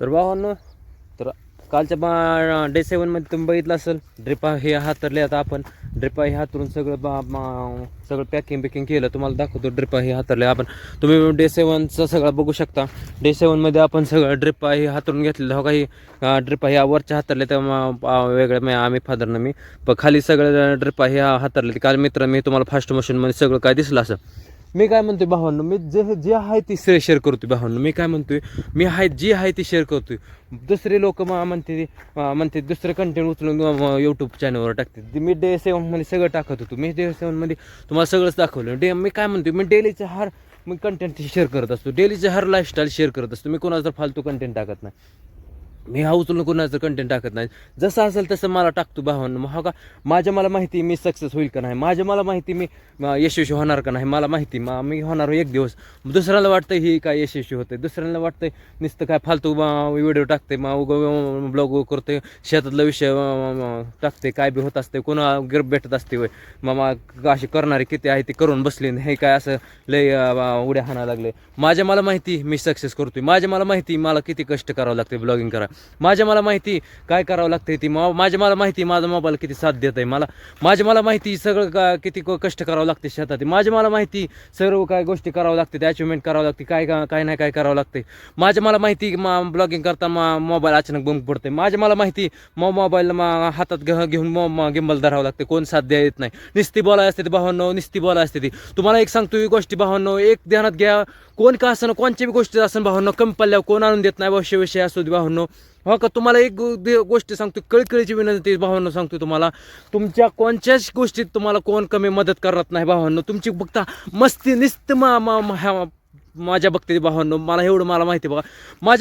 तर भावांनो, तर कालच्या डे 7मध्ये तुम्ही बघितलं असेल, ड्रिपा हे हातरले. आता आपण ड्रिपा हे हातरून सगळं पॅकिंग केलं. तुम्हाला दाखवतो ड्रिपा हे हातरले आपण. तुम्ही डे 7चं सगळं बघू शकता. डे 7मध्ये आपण सगळं ड्रिपा हे हातरून घेतलेलं. हो काही ड्रिपा ह्या वरच्या हातरले तेव्हा वेगळं आम्ही फादरनं मी पण खाली सगळं ड्रिपा हे हातरले. काल मित्र मी तुम्हाला फास्ट मोशनमध्ये सगळं काय दिसलं असं. मी काय म्हणतोय भावांनो, मी जे आहे ती शेअर करतोय भावांनो. मी काय म्हणतोय, मी जी आहे ती शेअर करतोय. दुसरे लोक म्हणते दुसरे कंटेंट उचलून यूट्यूब चॅनलवर टाकते. मी डे 7मध्ये सगळं टाकत होतो. मी डे 7मध्ये तुम्हाला सगळंच दाखवलं. मी काय म्हणतोय, मी डेलीचं मी कंटेंट शेअर करत असतो. डेलीचे हर लाईफस्टाईल शेअर करत असतो. मी कोणाचा फालतू कंटेंट टाकत नाही. मी उचलून कोणाचं कंटेंट टाकत नाही. जसं असेल तसं मला टाकतो भावांनो. का मला माहिती मी सक्सेस होईल का नाही, मला माहिती मी यशस्वी होणार का नाही, मला माहिती मी होणार एक दिवस. दुसऱ्याला वाटतं ही काय यशस्वी होते, दुसऱ्याला वाटतंय नुसतं काय फालतू व्हिडिओ टाकते, ब्लॉग करते, शेतातला विषय टाकते, काय बी होत असते, कोणा गिरप भेटत असते. वय अशी करणारे किती आहे ते करून बसले. हे काय असं लय उड्या हाणायला लागले. मला माहिती मी सक्सेस करतोय. मला माहिती मला किती कष्ट करावं लागते ब्लॉगिंग करा. मला माहिती काय करावं लागतं ती. मला माहिती माझा मोबाईल किती साथ देत आहे. मला माहिती सगळं किती कष्ट करावं लागते शेतात. मला माहिती सर्व काय गोष्टी करावं लागते, अचिव्हमेंट करावं लागते, काय नाही काय करावं लागते. मला माहिती ब्लॉगिंग करताना मोबाईल अचानक बंद पडते. मला माहिती मोबाईल हातात घेऊन गिंबल धरावं लागते, कोण साथ देत नाही. निस्ती बोलाय असते ती भावांनो, निस्ती बोलाय असते ती. तुम्हाला एक सांगतो ही गोष्टी भावांनो, एक ध्यानात घ्या. कोण का असं कोणत्या बी गोष्टी असं भावांनो, कमी पडल्यावर कोण आणून देत नाही. विषय असतो भावांनो. हो का, तुम्हाला एक गोष्ट सांगतो, कळकळीची विनंती भावांनो सांगतो तुम्हाला. तुमच्या कोणत्याच गोष्टीत तुम्हाला कोण कमी मदत करत नाही भावांनो. तुमची बघता मस्ती निस्त माझ्या बघते भावांनो. मला एवढं मला माहिती बघा.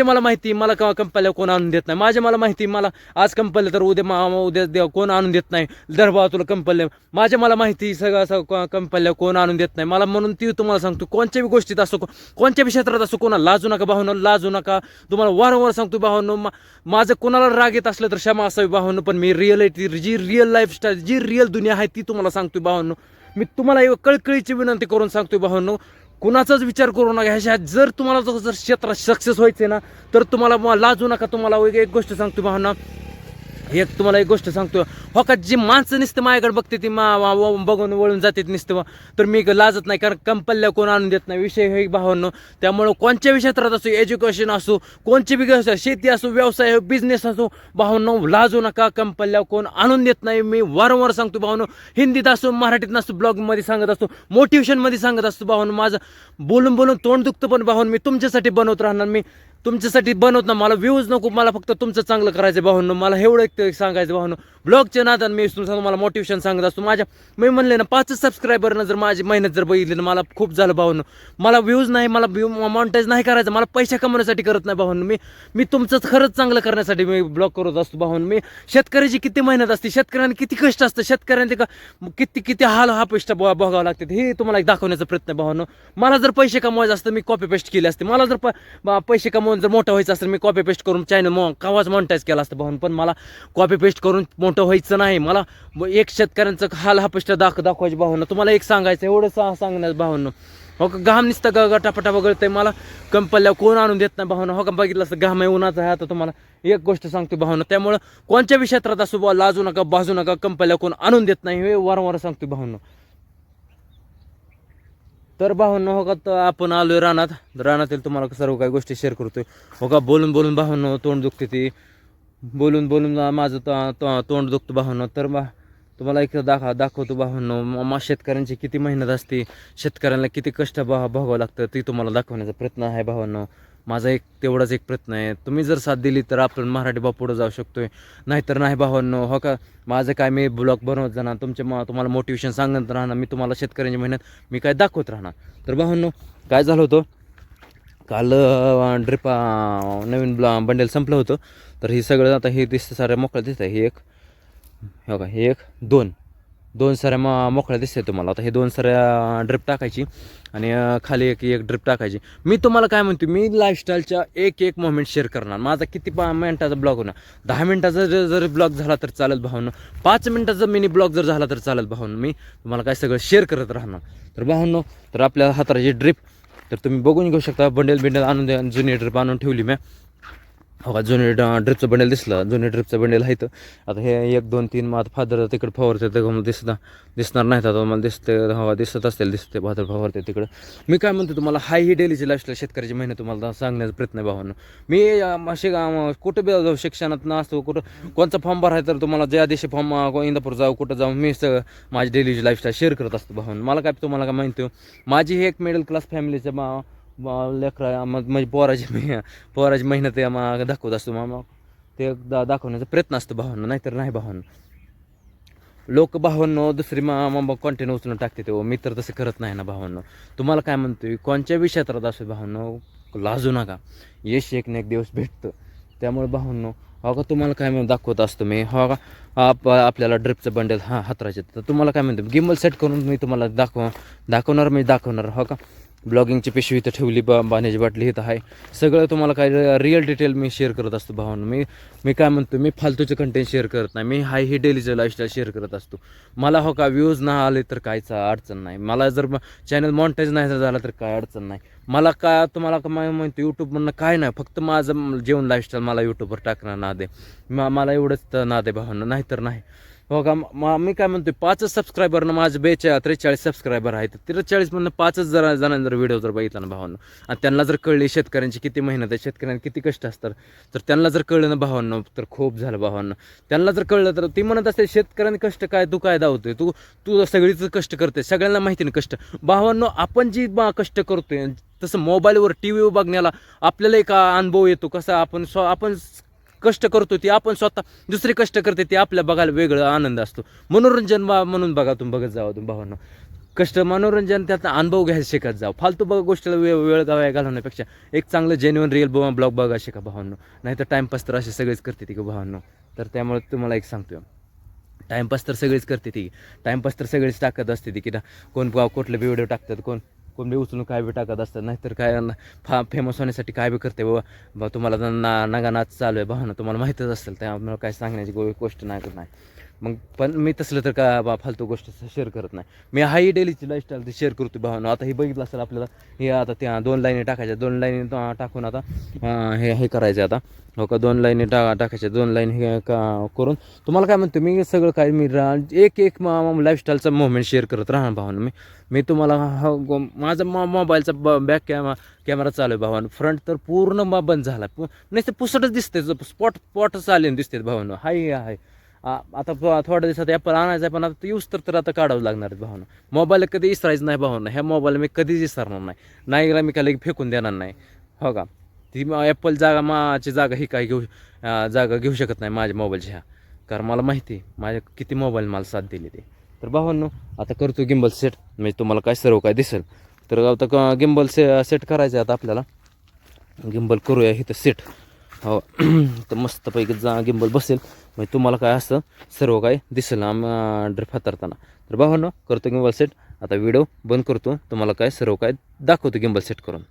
मला माहिती मला कंपल्ल्या कोण आणून देत नाही. मला माहिती मला आज कंपल्ल्या तर उद्या कोण आणून देत नाही. दरबा तुला कंपल्ल्या मला माहिती सगळं असं कंपल्ल्या कोण आणून देत नाही मला. म्हणून ती तुम्हाला सांगतो, कोणत्या बी गोष्टीत असो, कोणत्या बी क्षेत्रात असो, कोणा लाजू नका भावांनो, लाजू नका. तुम्हाला वारंवार सांगतो भावांनो, माझं कोणाला राग येत असलं तर क्षमा असावी भावांनो. पण मी जी रिअल लाईफस्टाईल, जी रिअल दुनिया आहे ती तुम्हाला सांगतोय भावांनो. मी तुम्हाला कळकळीची विनंती करून सांगतोय भावांनो, कुणाचाच विचार करू नका. ह्याच्या जर तुम्हाला जर क्षेत्रात सक्सेस व्हायचे ना, तर तुम्हाला लाजू नका. तुम्हाला एक गोष्ट सांगतो भावना, तुम्हाला एक गोष्ट सांगतो. हो का, जी माणसं नुसतं माझ्याकडे बघते ती बघून वळून जाते नुसतं, तर मी लाजत नाही. कारण कंपल्ल्या कोण आणून देत नाही. विषय हे भावांनो. त्यामुळं कोणत्या क्षेत्रात असो, एज्युकेशन असो, कोणची बी शेती असो, व्यवसाय बिझनेस असो भावांनो, लाजू नका. कंपल्ल्या कोण आणून देत नाही. मी वारंवार सांगतो भावांनो. हिंदीत असो, मराठीत नसतो, ब्लॉगमध्ये सांगत असतो, मोटिवेशनमध्ये सांगत असतो भावांनो. माझं बोलून तोंड दुखतं, पण भावांनो मी तुमच्यासाठी बनवत राहणार. मी तुमच्यासाठी बनवत ना. मला व्ह्यूज नको, मला फक्त तुमचं चांगलं करायचं भावांनो. मला एवढं एक सांगायचं भावांनो. ब्लॉगच्या नादान मी तुम्हाला मोटिवेशन सांगत असतो. मी म्हणले ना, 5 सबस्क्रायबरनं जर माझी मेहनत जर बघितली ना, मला खूप झालं भावांनो. मला व्ह्यूज नाही, मला मॉनिटाईज नाही करायचं, मला पैसे कमवण्यासाठी करत नाही भावांनो. मी तुमचं खरंच चांगलं करण्यासाठी मी ब्लॉग करत असतो भावांनो. मी शेतकऱ्याची किती मेहनत असते, शेतकऱ्यांनी किती कष्ट असतं, शेतकऱ्यांनी किती हाल हापेष्ट बघावं लागते, हे तुम्हाला एक दाखवण्याचा प्रयत्न भावांनो. मला जर पैसे कमवायचे असतं मी कॉपी पेस्ट केले असते. मला जर पैसे कमवून जर मोठं व्हायचं असेल, मी कॉपी पेस्ट करून चॅनल कावाच मॉनिटाईज केला असतं भावांनो. पण मला कॉपी पेस्ट करून मोठं व्हायचं नाही. मला एक शेतकऱ्यांचं हाल हापेष्ट दाखवायची भावांनो. तुम्हाला एक सांगायचं, एवढं सांगण्याचं भावांनो. हो का, घाम नुसतं गटापटा वगळतंय, मला कंपल्ल्या कोण आणून देत नाही भावांनो. हो का, बघितलं असतं घाम आहे, उन्हाचा आहे. आता तुम्हाला एक गोष्ट सांगतो भावांनो. त्यामुळं कोणत्या बी क्षेत्रात असो, लाजू नका, बाजू नका. कंपल्ल्या कोण आणून देत नाही, हे वारंवार सांगतो भावांनो. तर भावांनो, हो का, तर आपण आलोय रानातील तुम्हाला सर्व काही गोष्टी शेअर करतोय. हो का, बोलून भावांनो तोंड दुखते ती. बोलून माझं तोंड दुखतं भावांनो. तर तुम्हाला एक दाखवतो भावांनो. शेतकऱ्यांची किती मेहनत असते, शेतकऱ्यांना किती कष्ट भोगावं लागतं, ती तुम्हाला दाखवण्याचा प्रयत्न आहे भावांनो. माझा तेवढाच एक प्रयत्न आहे. तुम्ही जर साथ दिली तर आपण मराठी पुढं जाऊ शकतोय, नाहीतर नाही भावांनो. हो का, माझं काय मी ब्लॉग बनवत जाणार, तुम्हाला मोटिवेशन सांगत राहणार. मी तुम्हाला शेतकऱ्यांची मेहनत मी काय दाखवत राहणार. तर भावांनो, काय झालं होतं काल, ड्रिपा नवीन बंडल संपलं होतं. तर हे सगळं आता हे दिसतं, साऱ्या मोकळं दिसतं. हे एक, हो का, हे एक दोन साऱ्या मोकळ्या दिसते तुम्हाला. आता हे 2 साऱ्या ड्रिप टाकायची आणि खाली एक ड्रिप टाकायची. मी तुम्हाला काय म्हणतो, मी लाईफस्टाईलच्या एक मोमेंट शेअर करणार. माझा किती मिनिटाचा ब्लॉग होणार, 10 मिनिटाचा जर ब्लॉग झाला तर चालेल भावांनो, 5 मिनिटाचा मिनी ब्लॉग जर झाला तर चालेल भावांनो. मी तुम्हाला काय सगळं शेअर करत राहणार. तर भावांनो, तर आपल्या हाताची ड्रिप तर तुम्ही बघून घेऊ शकता. बंडल आणून द्या, जुनी ड्रिप आणून ठेवली मी. हो का जुने ड्रिपचं बंडेल दिसलं, जुने ड्रिपचं बंडेल आहे. तर आता हे 1 2 3 मग आता फादर तिकडे फवारते तर मला दिसणार नाहीत. आता मला दिसते, हवा दिसत असतील, दिसते फादर फवारते तिकडं. मी काय म्हणतो तुम्हाला, हाय ही डेलीची लाईफस्टाईल शेतकऱ्याची मेहनत तुम्हाला सांगण्याचा प्रयत्न आहे भावांनो. मी असे कुठं बी जाऊ, शिक्षणात नसतो कुठं कोणचा फॉर्म भरायचा तर तुम्हाला ज्या दिवशी फॉर्म इंदापूर जाऊ कुठं जाऊ मी सगळं माझी डेलीची लाईफस्टाईल शेअर करत असतो भावांनो. मला काय तुम्हाला काय माहिती माझी ही एक मिडल क्लास फॅमिलीचं लेकरा म्हणजे पोराची मेहनत दाखवत असतो मामा. ते दाखवण्याचा प्रयत्न असतो भावांनो, नाहीतर नाही भावांनो. लोक भावांनो दुसरी मग कंटेंट उचलून टाकते ते, मी तर तसं करत नाही ना भावांनो. तुम्हाला काय म्हणतोय, कोणत्या बी क्षेत्रात असो भावांनो, लाजू नका. यश एक ना एक दिवस भेटतं. त्यामुळे भावांनो हो का तुम्हाला काय दाखवत असतो मी, हो का आपल्याला ड्रिपचं बंडल हातरायचे तर तुम्हाला काय म्हणतो गिम्बल सेट करून मी तुम्हाला दाखवणार हो का. ब्लॉगिंगची पिशवी इथं ठेवली, पाण्याची बाटली इथं आहे. सगळं तुम्हाला काय रिअल डिटेल मी शेअर करत असतो भावांनो. मी काय म्हणतो, मी फालतूचं कंटेंट शेअर करत नाही. मी हाय ही डेलीचं लाईफस्टाईल शेअर करत असतो. मला हो का व्ह्यूज नाही आले तर काहीच अडचण नाही. मला जर चॅनल मॉनिटाईज नाही झाला तर काय अडचण नाही. मला काय तुम्हाला काय म्हणतो यूट्यूबमधनं काय नाही, फक्त माझं जेवण लाईफस्टाईल मला यूट्यूबवर टाकणार नाद आहे. मला एवढंच नाद आहे भावांनो, नाहीतर नाही हो का. मी काय म्हणतो 5च सबस्क्रायबरनं माझं 43 सबस्क्रायबर आहेत. 43मधनं 5च जणांनी जर व्हिडिओ जर बघितला ना भावांनो, आणि त्यांना जर कळली शेतकऱ्यांची किती मेहनत आहे, शेतकऱ्यांना किती कष्ट असतात, तर त्यांना जर कळलं ना भावांनो तर खूप झालं भावांनो. त्यांना जर कळलं तर ती म्हणत असते शेतकऱ्यांनी कष्ट काय, तू काय दावतोय, तू सगळीच कष्ट करते, सगळ्यांना माहिती नाही कष्ट. भावांनो आपण जी कष्ट करतोय तसं मोबाईलवर टी व्हीवर बघण्याला आपल्याला एक अनुभव येतो. कसा आपण कष्ट करतो ते आपण स्वतः, दुसरे कष्ट करते ते आपल्या बघायला वेगळा आनंद असतो. मनोरंजन म्हणून बघा, तुम्ही बघत जावा तुम्ही भावांनो. कष्ट मनोरंजन त्याचा अनुभव घ्यायला शिकत जावं. फालतू गोष्टीला वेळ घालवण्यापेक्षा एक चांगलं जेन्युइन रिअल ब्लॉग बघा शिका भावांनो. नाही तर टाईमपास तर असे सगळेच करते ती भावांनो. तर त्यामुळे तुम्हाला एक सांगतो, टाईमपास तर सगळेच करते ती, टाईमपास तर सगळेच टाकत असते ती की कोण कुठले बी व्हिडिओ टाकतात, कोण बी उचलून काय बी टाकत असतात. नाहीतर काय फेमस होण्यासाठी काय बी करते बाबा. तुम्हाला नागा नाच चालू आहे भावना, तुम्हाला माहीतच असेल, त्यामुळे काय सांगण्याची गोष्ट नाही. मग पण मी तसलं तर का फालतू गोष्ट शेअर करत नाही. मी हाही डेलीची लाईफस्टाईल ती शेअर करतो भावना. आता हे बघितलं असेल आपल्याला, हे आता त्या 2 लाईनी टाकायच्या, 2 लाईनी टाकून आता हे करायचं आता हो का. 2 लाईनी टाकायच्या, 2 लाईन हे करून तुम्हाला काय म्हणतो मी सगळं काय मी एक लाईफस्टाईलचा मोमेंट शेअर करत राहणार भावानं. मी तुम्हाला माझा मोबाईलचा बॅक कॅमेरा चालू आहे भावानं. फ्रंट तर पूर्ण बंद झाला, नाही तर पुसटच दिसते, स्पॉटच आले दिसते भावानं. हाय आता थोड्या दिवसात ॲपल आणायचं आहे, पण आता यूज तर आता काढावं लागणार आहे भावानं. मोबाईल कधी विसरायचं नाही भावानं. ह्या मोबाईल मी कधीच विसरणार नाही मी काय फेकून देणार नाही हो का. ती ॲपल जागा ही काय जागा घेऊ शकत नाही माझ्या मोबाईलची ह्या. कारण मला माहिती आहे माझ्या किती मोबाईल मला साथ दिली ते. तर भावांनो आता करतो गिम्बल सेट. म्हणजे तुम्हाला काय सर्व काय दिसेल. तर आता गिम्बल सेट करायचं आहे आता आपल्याला. गिम्बल करूया इथं सेट हो. तर मस्तपैकी गिम्बल बसेल, म्हणजे तुम्हाला काय असं सर्व काय दिसेल ड्रिप हाताळताना. तर भावांनो करतो गिम्बल सेट. आता व्हिडिओ बंद करतो, तुम्हाला काय सर्व काय दाखवतो गिम्बल सेट करून.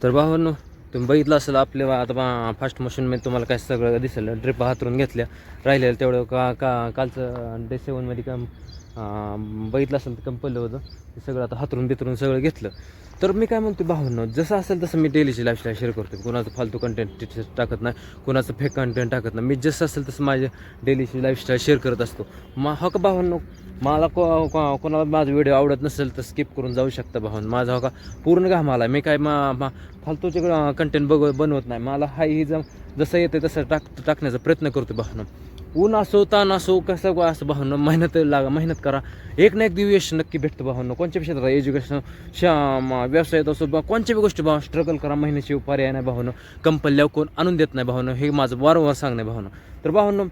तर भावांनो तुम्ही बघितलं असेल आपल्या आता फास्ट मोशनमध्ये तुम्हाला काय सगळं दिसेल. ड्रिप हातरून घेतल्या राहिलेलं तेवढं कालचं डे 7मध्ये काम बघितलं असेल तर कंपल्लं होतं ते सगळं आता हातरून बितरून सगळं घेतलं. तर मी काय म्हणतो भावांनो, जसं असेल तसं मी डेलीची लाईफस्टाईल शेअर करतो. कुणाचं फालतू कंटेंट टाकत नाही, कुणाचं फेक कंटेंट टाकत नाही. मी जसं असेल तसं माझ्या डेलीची लाईफस्टाईल शेअर करत असतो. हो का भावांनो, मला कोणाला माझा व्हिडिओ आवडत नसेल तर स्किप करून जाऊ शकता भावांनो. माझा हो का पूर्ण घाम आला. मी काय फालतूचे कंटेंट बनवत नाही. मला हाही जसं येते तसं टाकण्याचा प्रयत्न करतो भावांनो. ऊन असो ताण असो कसं असं भावांनो, मेहनत करा. एक ना एक दिवस यश नक्की भेटतं भावांनो. कोणत्या क्षेत्रात एज्युकेशन व्यवसायात असो कोणत्या बी गोष्टी स्ट्रगल करा. मेहनतशिवाय पर्याय नाही भावांनो. कंपल्ल्या कोण आणून देत नाही भावांनो. हे माझं वारंवार सांगणं भावांनो. तर भावांनो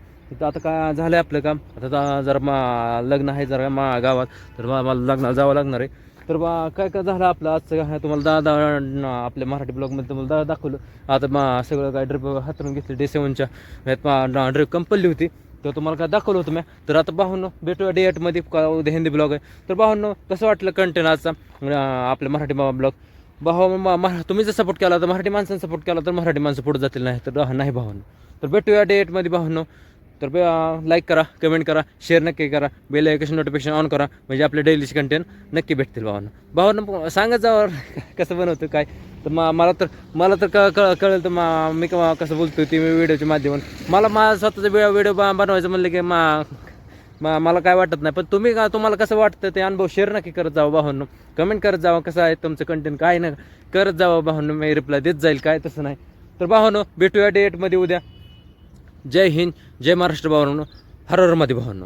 आता काय झालं आहे आपलं काम. आता जरा लग्न आहे जरा गावात, तर मला लग्नाला जावं लागणार आहे. तर काय काय झालं आपलं आजचं काय तुम्हाला आपल्या मराठी ब्लॉगमध्ये तुम्हाला दाखवलं. आता सगळं काय ड्रिप हातरून घेतली डे 7च्या ड्रिप कंपल्ली होती, तर तुम्हाला काय दाखवलं होतं मी. तर आता भावांनो भेटूया डे 8मध्ये. उद्या हिंदी ब्लॉग आहे. तर भावांनो कसं वाटलं कंटेंट आजचा आपल्या मराठी ब्लॉग. तुम्ही जर सपोर्ट केला तर मराठी माणसांनी सपोर्ट केला तर मराठी माणसं पुढे जातील, नाही तर नाही भावांनो. तर भेटूया डे 8मध्ये भावांनो. तर लाईक करा, कमेंट करा, शेअर नक्की करा, बेल आयकॉन नोटिफिकेशन ऑन करा, म्हणजे आपले डेलीचे कंटेंट नक्की भेटतील भावांनो. सांगत जावं कसं बनवतं काय. तर मला तर कळेल तर मी कसं बोलतो ते व्हिडिओच्या माध्यमातून. माझा स्वतःचा व्हिडिओ बनवायचं म्हणलं की मला काय वाटत नाही. पण तुम्हाला कसं वाटतं ते अनुभव शेअर नक्की करत जावं भावांनो. कमेंट करत जावं कसं आहे तुमचं कंटेंट काय ना करत जावं भावांनो. मी रिप्लाय देत जाईल, काय तसं नाही. तर भावांनो भेटूया डे 8मध्ये उद्या. जय हिंद, जय महाराष्ट्र भावांनो. हर हर मध्ये भावांनो.